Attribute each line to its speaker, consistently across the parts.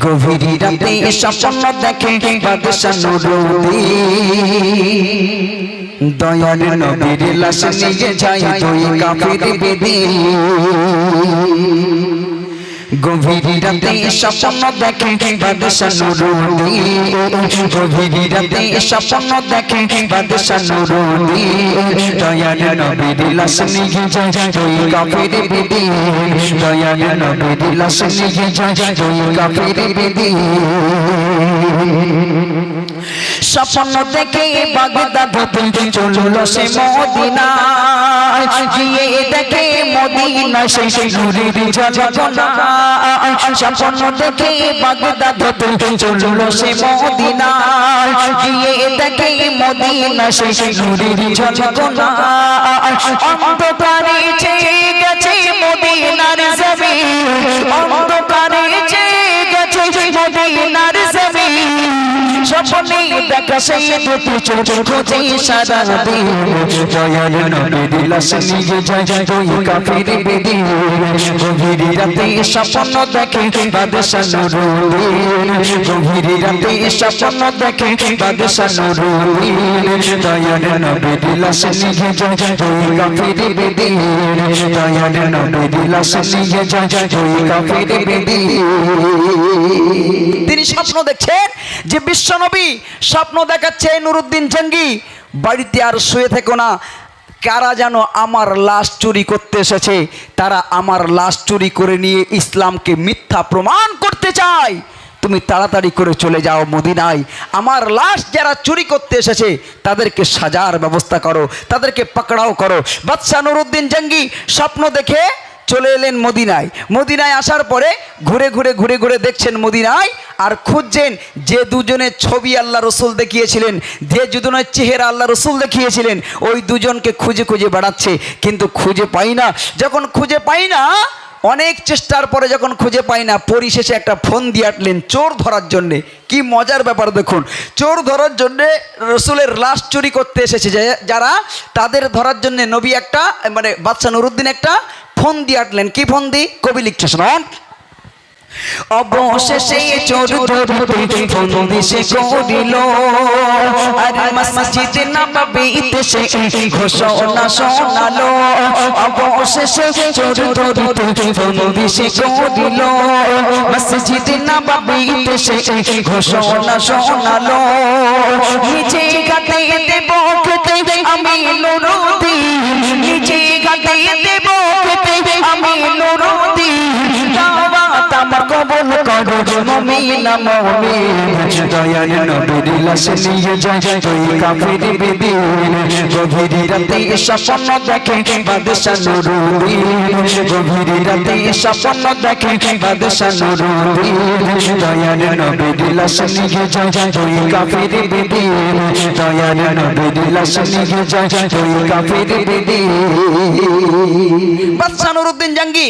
Speaker 1: গভীর রাতে স্বপ্ন দেখে বাদশা নুরুদ্দিন, দয়াল নবীর লাশ নিয়ে যায় দুই কাফির বেদিন। গভীর রাতে স্বপ্ন দেখে বাদশা নুরুদ্দিন, গভীর রাতে স্বপ্ন দেখে বাদশা নুরুদ্দিন, দয়াল নবীর লাশ নিয়ে যায় দুই কাফির বেদিন, দয়াল নবীর লাশ নিয়ে যায় দুই কাফির বেদিন। স্বপ্ন দেখে বাগদাদ হতে চলল সে মদিনায়, গিয়ে দেখে মদিনায় সেই নূরের ঝলকনা। স্বপ্ন দেখে বাগদাদ হতে চলল সে মদিনায়, গিয়ে দেখে মদিনায় সেই নূরের ঝলকনা। অন্ধকারে ছেয়ে গেছে মদিনার জমিন, অন্ধকারে ছেয়ে গেছে মদিনার জমিন। স্বপ্নে দেখা সেই দুটি চোখ খোঁজে সারা দিন, দয়াল নবীর লাশ নিয়ে যায় দুই কাফির বেদিন। গভীর রাতে স্বপ্ন দেখে বাদশা নুরুদ্দিন, গভীর রাতে স্বপ্ন দেখে বাদশা নুরুদ্দিন, দয়াল নবীর লাশ নিয়ে যায় দুই কাফির বেদিন, দয়াল নবীর লাশ নিয়ে যায় দুই কাফির বেদিন। তিনি স্বপ্ন দেখছেন যে বিশ্বনবী স্বপ্ন দেখাচ্ছে নুরুদ্দিন জঙ্গি বাড়িতে আর শুয়ে থেকো না, কারা যেন আমার লাশ চুরি করতে এসেছে, তারা আমার লাশ চুরি করে নিয়ে ইসলামকে মিথ্যা প্রমাণ করতে চায়। তুমি তাড়াতাড়ি করে চলে যাও মদিনায়, আমার লাশ যারা চুরি করতে এসেছে তাদেরকে সাজার ব্যবস্থা করো, তাদেরকে পাকড়াও করো। বাদশা নুরুদ্দিন জঙ্গি স্বপ্ন দেখে চলে এলেন মদিনায়। মদিনায় আসার পরে ঘুরে ঘুরে ঘুরে ঘুরে দেখছেন মদিনায়, আর খুঁজছেন যে দুজনের ছবি আল্লাহ রসুল দেখিয়েছিলেন, যে দুজনের চেহারা আল্লাহ রসুল দেখিয়েছিলেন, ওই দুজনকে খুঁজে খুঁজে বেড়াচ্ছে, কিন্তু খুঁজে পাই না। যখন খুঁজে পাই না, অনেক চেষ্টার পরে যখন খুঁজে পাই না, পরিশেষে একটা ফোন দিয়ে আটলেন চোর ধরার জন্যে। কি মজার ব্যাপার দেখুন, চোর ধরার জন্যে রসুলের লাশ চুরি করতে এসেছে যারা, তাদের ধরার জন্যে নবী একটা মানে বাদশা নুরুদ্দিন একটা ফোন দিয়ে আটলেন। কি ফোন দি কবি লিখছে শোনান। অবশেষে চোর ধরতে ফোন দিশে করিল, আর মসজিদে নববীতে সে ঘোষণা শোনালো। অবশেষে চোর ধরতে ফোন দিশে করিল, মসজিদে নববীতে সে ঘোষণা শোনালো। নিচে গাতে দেব খেতে আমি নুরুদ্দিন, নিচে গাতে দেব খেতে আমি নুরুদ্দিন, দাওয়াত আমার কবুল করো মুমিনা মুমিন, দয়াল নবীর লাশ নিয়ে যায় দুই কাফির বেদিন। গভীর রাতে স্বপ্ন দেখে বাদশা নুরুদ্দিন, গভীর রাতে স্বপ্ন দেখে বাদশা নুরুদ্দিন, দয়াল নবীর লাশ নিয়ে যায় দুই কাফির বেদিন, দয়াল নবীর লাশ নিয়ে যায় দুই কাফির বেদিন। বাদশা নুরুদ্দিন জঙ্গি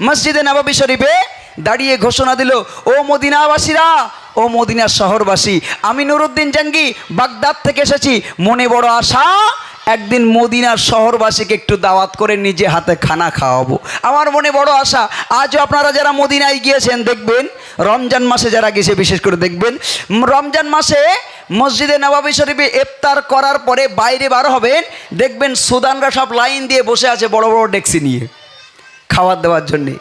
Speaker 1: মসজিদে নববী শরীফে দাঁড়িয়ে ঘোষণা দিল, ও মদিনাবাসীরা, ও মদিনার শহরবাসী, আমি নুরুদ্দিন জঙ্গি বাগদাদ থেকে এসেছি। মনে বড় আশা একদিন মদিনার শহরবাসীকে একটু দাওয়াত করে নিজে হাতে খানা খাওয়াবো। আমার মনে বড় আশা। আজও আপনারা যারা মদিনায় গিয়েছেন দেখবেন, রমজান মাসে যারা গেছে বিশেষ করে দেখবেন, রমজান মাসে মসজিদে নববী শরীফে ইফতার করার পরে বাইরে বার হবেন, দেখবেন সুদানরা সব লাইন দিয়ে বসে আছে বড় বড় ডেক্সি নিয়ে খাবার দেওয়ার জন্যে।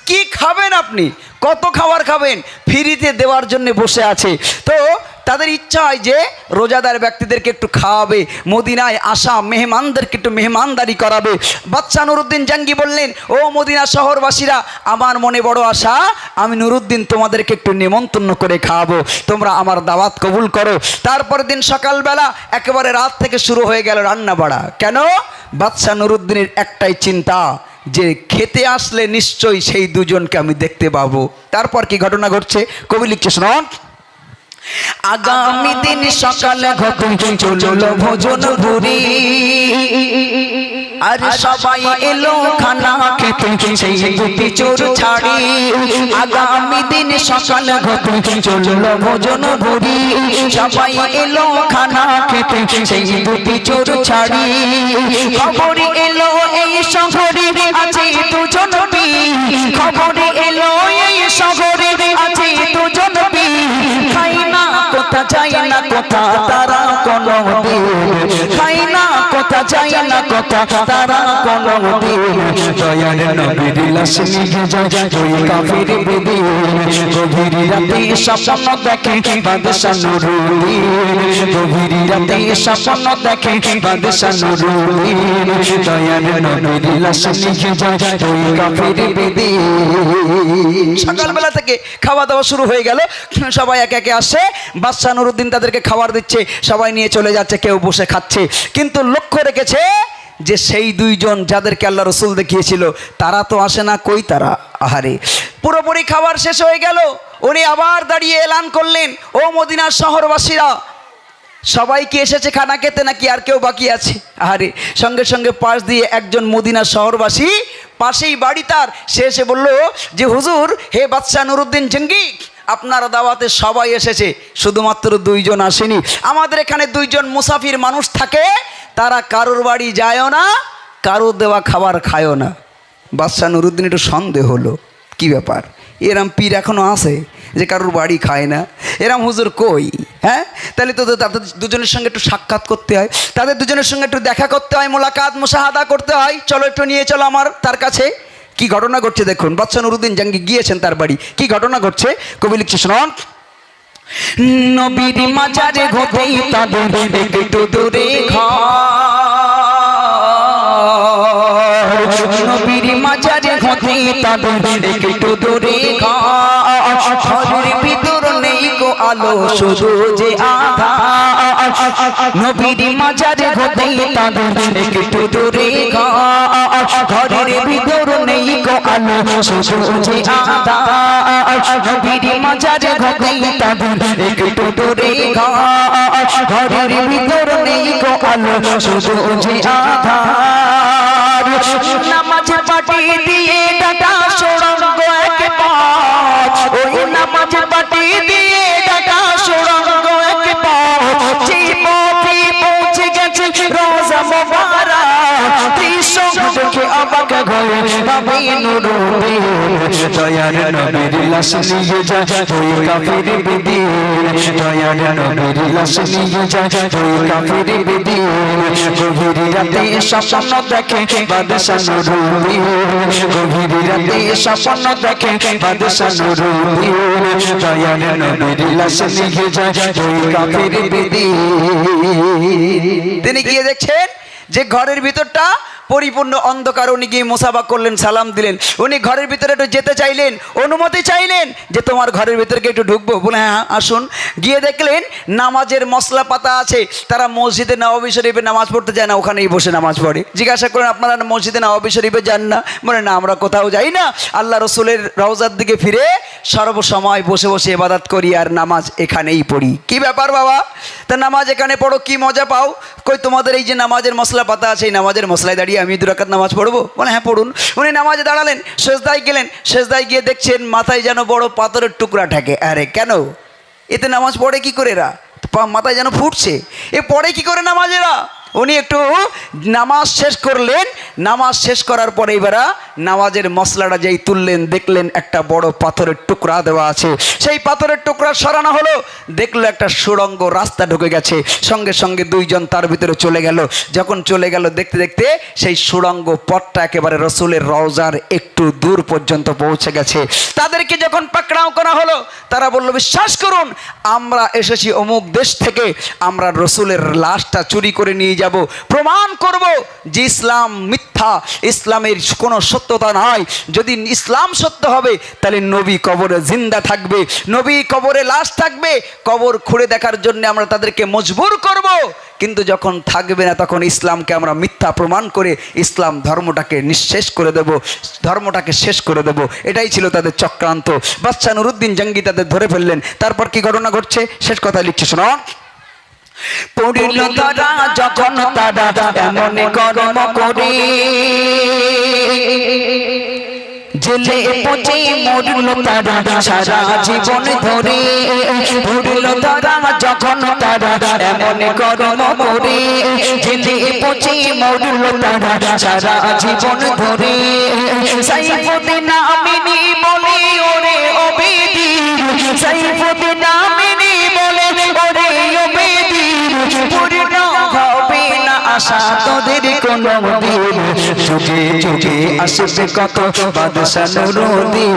Speaker 1: কি খাবেন আপনি, কত খাবার খাবেন, ফ্রিতে দেওয়ার জন্য বসে আছে। তো তাদের ইচ্ছা হয় যে রোজাদার ব্যক্তিদেরকে একটু খাওয়াবে, মদিনায় আসা মেহমানদেরকে একটু মেহমানদারি করাবে। বাদশা নুরুদ্দিন জঙ্গি বললেন, ও মদিনা শহরবাসীরা, আমার মনে বড় আশা, আমি নুরুদ্দিন তোমাদেরকে একটু নিমন্ত্রণ করে খাওয়াবো, তোমরা আমার দাওয়াত কবুল করো। তারপর দিন সকালবেলা একেবারে রাত থেকে শুরু হয়ে গেল রান্না বাড়া। কেন? বাদশা নুরুদ্দিনের একটাই চিন্তা যে খেতে আসলে নিশ্চয়ই সেই দুজনকে আমি দেখতে পাবো। তারপর কি ঘটনা ঘটছে কবি লিখছে শোনান। আগামী দিন সকালে ঘটে চলল ভোজন ভুরি, আর সবাই এলো খানা খেতে সেই দুটি চোর ছাড়ি। আগামী দিন সকালে ঘটে চলল ভোজন ভুরি, সবাই এলো খানা খেতে সেই দুটি চোর ছাড়ি। খবর এলো এই শহরে আছে দুজন বীর, খবর এলো এই শহরে আছে দুজন কথা তারা কোনো দিন খায় না কথা যায় না কথা তারা কোনো দিন দয়ার নবীর লাশ নিয়ে যায় ওই কাফির বেদিন গভীর রাতে স্বপ্ন দেখে বাদশা নুরুদ্দিন গভীর রাতে স্বপ্ন দেখে বাদশা নুরুদ্দিন দয়ার নবীর লাশ নিয়ে যায় ওই কাফির বেদিন। সকালবেলা থেকে খাওয়া দাওয়া শুরু হয়ে গেল, সবাই একে একে আসে, বাদশা নুরুদ্দিন তাদেরকে খাবার দিচ্ছে, সবাই নিয়ে চলে যাচ্ছে, কেউ বসে খাচ্ছে। কিন্তু লক্ষ্য রেখেছে যে সেই দুইজন যাদেরকে আল্লাহ রসুল দেখিয়েছিল তারা তো আসে না, কই তারা? আহারে, পুরোপুরি খাবার শেষ হয়ে গেল, উনি আবার দাঁড়িয়ে এলান করলেন, ও মদিনার শহরবাসীরা, সবাই কি এসেছে খানা খেতে নাকি আর কেউ বাকি আছে? আরে সঙ্গে সঙ্গে পাশ দিয়ে একজন মদিনার শহরবাসী, পাশেই বাড়ি তার, সে এসে বলল যে হুজুর, হে বাদশা নুরুদ্দিন জঙ্গি, আপনার দাওয়াতে সবাই এসেছে, শুধুমাত্র দুইজন আসেনি। আমাদের এখানে দুইজন মুসাফির মানুষ থাকে, তারা কারোর বাড়ি যায়ও না, কারোর দেওয়া খাবার খায়ও না। বাদশা নুরুদ্দিন একটু সন্দেহ হলো, কি ব্যাপার, এরম পীর এখনো আছে যে কারোর বাড়ি খায় না, এরম হুজুর কই? হ্যাঁ, তাহলে তো তাদের দুজনের সঙ্গে একটু সাক্ষাৎ করতে হয়, তাদের দুজনের সঙ্গে একটু দেখা করতে হয়, মোলাকাত মুশাহাদা করতে হয়, চলো একটু নিয়ে চলো আমার তার কাছে। কি ঘটনা ঘটছে দেখুন, বাদশা নুরুদ্দিন জঙ্গি গিয়েছেন তার বাড়ি, কি ঘটনা ঘটছে কবি লিখছে শুনুন। নবীর মাজারে ঘটেই তাদের একটু দূরে ঘর, নবীর মাজারে ঘটেই তাদের একটু দূরে ঘর, ঘরের ভিতর নেই গো আলো শুধু যে আধার, নবীর মাজারে ঘটেই তাদের একটু দূরে ঘর, ঘরের ভিতর নেই গো আলো শুধু যে আধার, নবীর মাজারে ঘটেই তাদের একটু দূরে ঘর, ঘরের ভিতর নেই গো আলো শুধু যে আধার, নামাজ পাটি দিয়ে ডাটা সুড়ঙ্গ এক পথ, ওই নামাজ পাটি দিয়ে ডাটা সুড়ঙ্গ এক পথ, যে পথে পৌঁছে গেছে রোজা মোবারক, দৃশ্য দেখে অবাক হয়ে ভাবে নুরুদ্দিন, দয়ার নবীর লাশ নিয়ে যায় ওই কাফির বেদিন, দয়ার নবীর লাশ নিয়ে যায় ওই কাফির বেদিন, গভীর রাতে স্বপ্ন দেখে বাদশা নুরুদ্দিন, গভীর রাতে স্বপ্ন দেখে বাদশা নুরুদ্দিন, দয়ার নবীর লাশ নিয়ে যায় ওই কাফির বেদিন। তিনি গিয়ে দেখছেন যে ঘরের ভিতরটা পরিপূর্ণ অন্ধকার, উনি গিয়ে মুসাফা করলেন, সালাম দিলেন, উনি ঘরের ভিতরে একটু যেতে চাইলেন, অনুমতি চাইলেন যে তোমার ঘরের ভিতরে একটু ঢুকবো, বলে হ্যাঁ আসুন। গিয়ে দেখলেন নামাজের মশলা পাতা আছে, তারা মসজিদে নববী শরীফে নামাজ পড়তে যায় না, ওখানেই বসে নামাজ পড়ে। জিজ্ঞাসা করেন আপনারা মসজিদে নববী শরীফে যান না? বলে না, আমরা কোথাও যাই না, আল্লাহ রসুলের রওজার দিকে ফিরে সর্বসময় বসে বসে ইবাদত করি আর নামাজ এখানেই পড়ি। কি ব্যাপার বাবা, তা নামাজ এখানে পড়ো, কি মজা পাও? কই তোমাদের এই যে নামাজের মশলা পাতা আছে, এই নামাজের মশলায় দাঁড়িয়ে আমি 2 রাকাত নামাজ পড়বো? বলে হ্যাঁ পড়ুন। উনি নামাজে দাঁড়ালেন, সেজদায় গেলেন, সেজদায় গিয়ে দেখছেন মাথায় যেন বড় পাথরের টুকরা ঠেকে। আরে কেন, এতে নামাজ পড়ে কি করে এরা? মাথায় যেন ফুটছে, এ পড়ে কি করে নামাজেরা? উনি একটু নামাজ শেষ করলেন, নামাজ শেষ করার পরে এবার নামাজের মশলাটা যেই তুললেন, দেখলেন একটা বড় পাথরের টুকরা দেওয়া আছে, সেই পাথরের টুকরা সরানো হলো, দেখলো একটা সুড়ঙ্গ রাস্তা ঢুকে গেছে, সঙ্গে সঙ্গে দুইজন তার ভিতরে চলে গেল। যখন চলে গেল দেখতে দেখতে সেই সুড়ঙ্গ পথটা একেবারে রসুলের রওজার একটু দূর পর্যন্ত পৌঁছে গেছে। তাদেরকে যখন পাকড়াও করা হলো, তারা বলল বিশ্বাস করুন আমরা এসেছি অমুক দেশ থেকে, আমরা রসুলের লাশটা চুরি করে নিয়ে যাব, প্রমাণ করব যে ইসলাম মিথ্যা, ইসলামের কোনো সত্যতা নয়। যদি ইসলাম সত্য হবে তাহলে নবী কবরে জিন্দা থাকবে, নবী কবরে লাশ থাকবে, কবর খুঁড়ে দেখার জন্য আমরা তাদেরকে মজবুর করব। কিন্তু যখন থাকবে না তখন ইসলামকে আমরা মিথ্যা প্রমাণ করে ইসলাম ধর্মটাকে নিঃশেষ করে দেব, ধর্মটাকে শেষ করে দেব। এটাই ছিল তাদের চক্রান্ত। বাদশা নুরুদ্দিন জঙ্গি তাদের ধরে ফেললেন। তারপর কি ঘটনা ঘটছে শেষ কথা লিখছে শোনো। পড়িল তারা যখন তারা এমন কর্ম করে, জেলে পচে মরল তারা সারা জীবন ধরে। পড়িল তারা যখন তারা এমন কর্ম করে, জেলে পচে মরল তারা সারা জীবন ধরে। সাইফুদ্দিন আমিনী বলে ওরে ওবেদি, সাইফুদ্দিন আমিনী বলে ওরে ওবেদি, আশা তোদের কোনো দিন যুগে যুগে আসবে কত বাদশা নুরুদ্দিন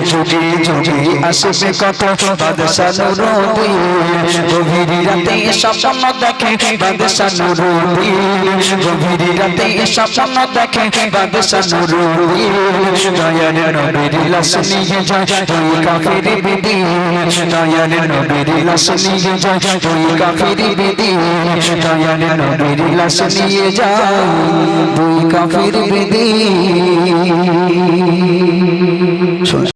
Speaker 1: যুগে যুগে আসবে কত বাদশা নুরুদ্দিন গভীর রাতে স্বপ্ন দেখে বাদশা নুরুদ্দিন গভীর রাতে স্বপ্ন দেখে বাদশা নুরুদ্দিন দয়াল নবীর লাশ নিয়ে যায় ওই কাফির বেদিন দয়াল নবীর লাশ নিয়ে যায় ওই কাফির বেদিন দয়াল নবীর লাশ নিয়ে যায় ওই কাফির বেদিন